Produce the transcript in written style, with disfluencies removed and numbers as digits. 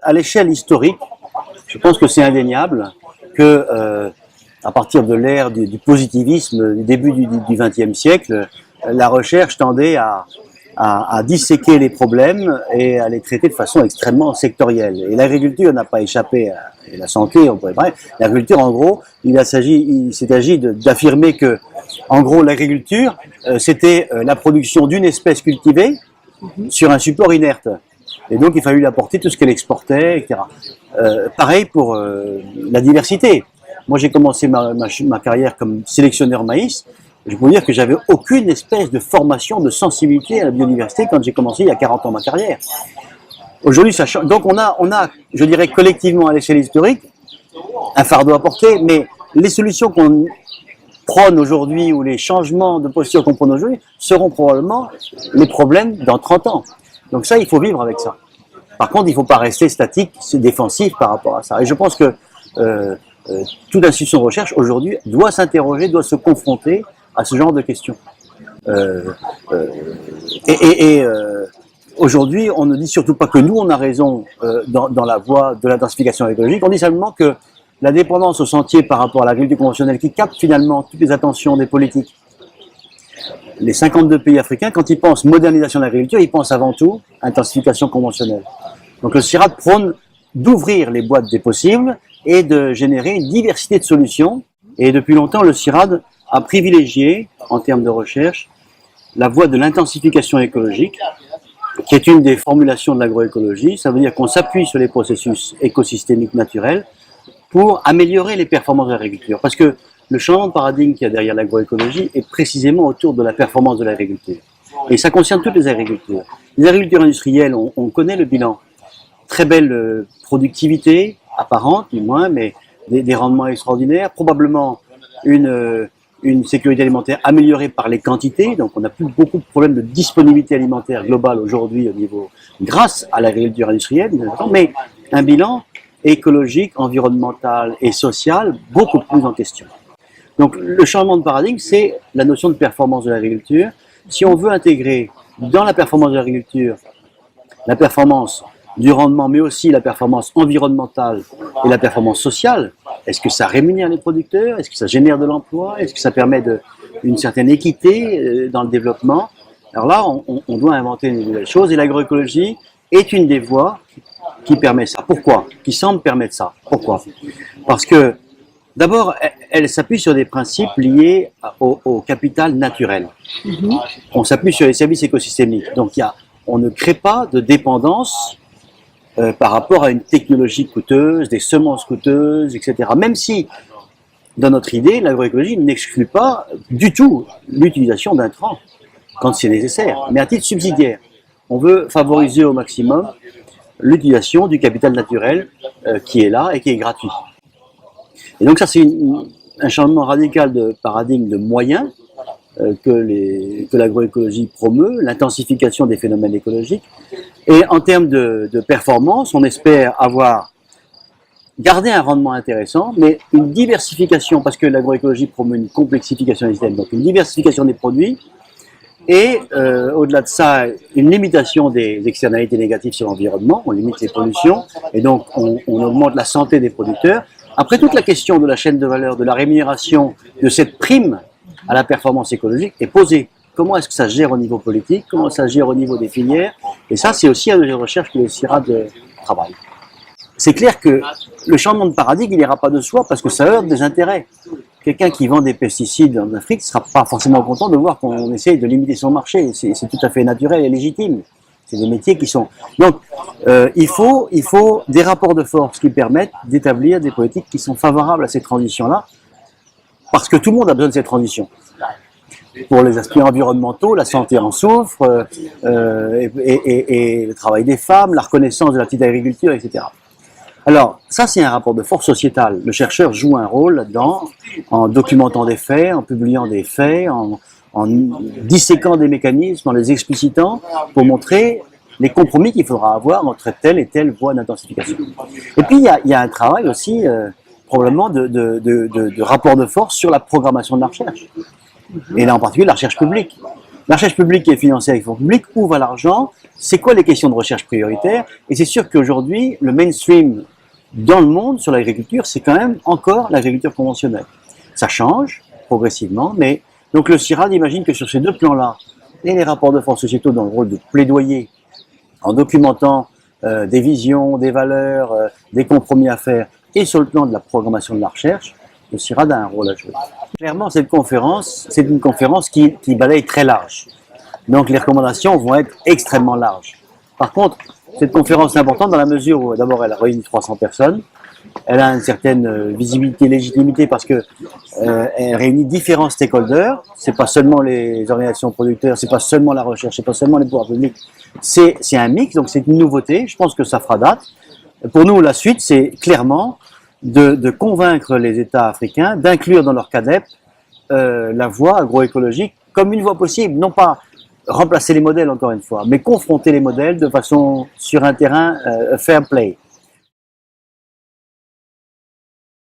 à l'échelle historique, je pense que c'est indéniable que à partir de l'ère du positivisme, du début du XXe siècle, la recherche tendait à disséquer les problèmes et à les traiter de façon extrêmement sectorielle. Et l'agriculture n'a pas échappé à la santé, on pourrait parler. L'agriculture, en gros, il s'est agi d'affirmer que, en gros, l'agriculture, c'était la production d'une espèce cultivée sur un support inerte. Et donc, il fallut lui apporter tout ce qu'elle exportait, etc. Pareil pour la diversité. Moi, j'ai commencé ma carrière comme sélectionneur maïs. Je peux vous dire que j'avais aucune espèce de formation, de sensibilité à la biodiversité quand j'ai commencé il y a 40 ans ma carrière. Aujourd'hui, ça change. Donc, on a, je dirais, collectivement à l'échelle historique, un fardeau à porter, mais les solutions qu'on prône aujourd'hui ou les changements de posture qu'on prône aujourd'hui seront probablement les problèmes dans 30 ans. Donc ça, il faut vivre avec ça. Par contre, il ne faut pas rester statique, défensif par rapport à ça. Et je pense que toute institution de recherche aujourd'hui doit s'interroger, doit se confronter à ce genre de questions. Aujourd'hui, on ne dit surtout pas que nous, on a raison dans la voie de l'intensification écologique. On dit simplement que la dépendance au sentier par rapport à l'agriculture conventionnelle qui capte finalement toutes les attentions des politiques. Les 52 pays africains, quand ils pensent modernisation de l'agriculture, ils pensent avant tout intensification conventionnelle. Donc le CIRAD prône d'ouvrir les boîtes des possibles et de générer une diversité de solutions. Et depuis longtemps, le CIRAD a privilégié, en termes de recherche, la voie de l'intensification écologique, qui est une des formulations de l'agroécologie. Ça veut dire qu'on s'appuie sur les processus écosystémiques naturels pour améliorer les performances de l'agriculture. Parce que le changement de paradigme qu'il y a derrière l'agroécologie est précisément autour de la performance de l'agriculture. Et ça concerne toutes les agricultures. Les agricultures industrielles, on connaît le bilan. Très belle productivité, apparente du moins, mais des rendements extraordinaires, probablement une sécurité alimentaire améliorée par les quantités, donc on n'a plus beaucoup de problèmes de disponibilité alimentaire globale aujourd'hui au niveau, grâce à l'agriculture industrielle, mais un bilan écologique, environnemental et social beaucoup plus en question. Donc le changement de paradigme, c'est la notion de performance de l'agriculture. Si on veut intégrer dans la performance de l'agriculture la performance du rendement, mais aussi la performance environnementale et la performance sociale, est-ce que ça rémunère les producteurs? Est-ce que ça génère de l'emploi? Est-ce que ça permet une certaine équité dans le développement? Alors là, on doit inventer une nouvelle chose et l'agroécologie est une des voies qui permet ça. Pourquoi? Qui semble permettre ça. Pourquoi? Parce que d'abord, elle s'appuie sur des principes liés au capital naturel. On s'appuie sur les services écosystémiques. Donc on ne crée pas de dépendance par rapport à une technologie coûteuse, des semences coûteuses, etc. Même si, dans notre idée, l'agroécologie n'exclut pas du tout l'utilisation d'intrants quand c'est nécessaire, mais à titre subsidiaire. On veut favoriser au maximum l'utilisation du capital naturel qui est là et qui est gratuit. Et donc ça, c'est un changement radical de paradigme de moyens que l'agroécologie promeut, l'intensification des phénomènes écologiques. Et en termes de performance, on espère avoir gardé un rendement intéressant, mais une diversification, parce que l'agroécologie promeut une complexification des systèmes, donc une diversification des produits, et au-delà de ça, une limitation des externalités négatives sur l'environnement, on limite les pollutions, et donc on augmente la santé des producteurs. Après, toute la question de la chaîne de valeur, de la rémunération de cette prime à la performance écologique est posée. Comment est-ce que ça se gère au niveau politique? Comment ça se gère au niveau des filières? Et ça, c'est aussi un des recherches que le CIRAD travaille. C'est clair que le changement de paradigme, il n'ira pas de soi parce que ça heurte des intérêts. Quelqu'un qui vend des pesticides en Afrique ne sera pas forcément content de voir qu'on essaye de limiter son marché. C'est tout à fait naturel et légitime. C'est des métiers qui sont... Donc, il faut des rapports de force qui permettent d'établir des politiques qui sont favorables à ces transitions-là, parce que tout le monde a besoin de cette transition. Pour les aspects environnementaux, la santé en souffre, et le travail des femmes, la reconnaissance de la petite agriculture, etc. Alors, ça c'est un rapport de force sociétale. Le chercheur joue un rôle là-dedans, en documentant des faits, en publiant des faits, en disséquant des mécanismes, en les explicitant, pour montrer les compromis qu'il faudra avoir entre telle et telle voie d'intensification. Et puis, il y a un travail aussi, probablement, de rapport de force sur la programmation de la recherche. Et là, en particulier, la recherche publique. La recherche publique qui est financée avec fonds publics, où va l'argent? C'est quoi les questions de recherche prioritaires? Et c'est sûr qu'aujourd'hui, le mainstream dans le monde sur l'agriculture, c'est quand même encore l'agriculture conventionnelle. Ça change progressivement, mais donc le CIRAD imagine que sur ces deux plans-là, et les rapports de force sociétaux dans le rôle de plaidoyer, en documentant des visions, des valeurs, des compromis à faire, et sur le plan de la programmation de la recherche, le CIRAD a un rôle à jouer. Clairement, cette conférence, c'est une conférence qui balaye très large. Donc les recommandations vont être extrêmement larges. Par contre, cette conférence est importante dans la mesure où, d'abord, elle réunit 300 personnes. Elle a une certaine visibilité, légitimité parce que elle réunit différents stakeholders. C'est pas seulement les organisations producteurs, c'est pas seulement la recherche, c'est pas seulement les pouvoirs publics. C'est un mix, donc c'est une nouveauté. Je pense que ça fera date. Pour nous, la suite, c'est clairement de convaincre les États africains d'inclure dans leur CADEP la voie agroécologique comme une voie possible, non pas remplacer les modèles encore une fois, mais confronter les modèles de façon sur un terrain fair play.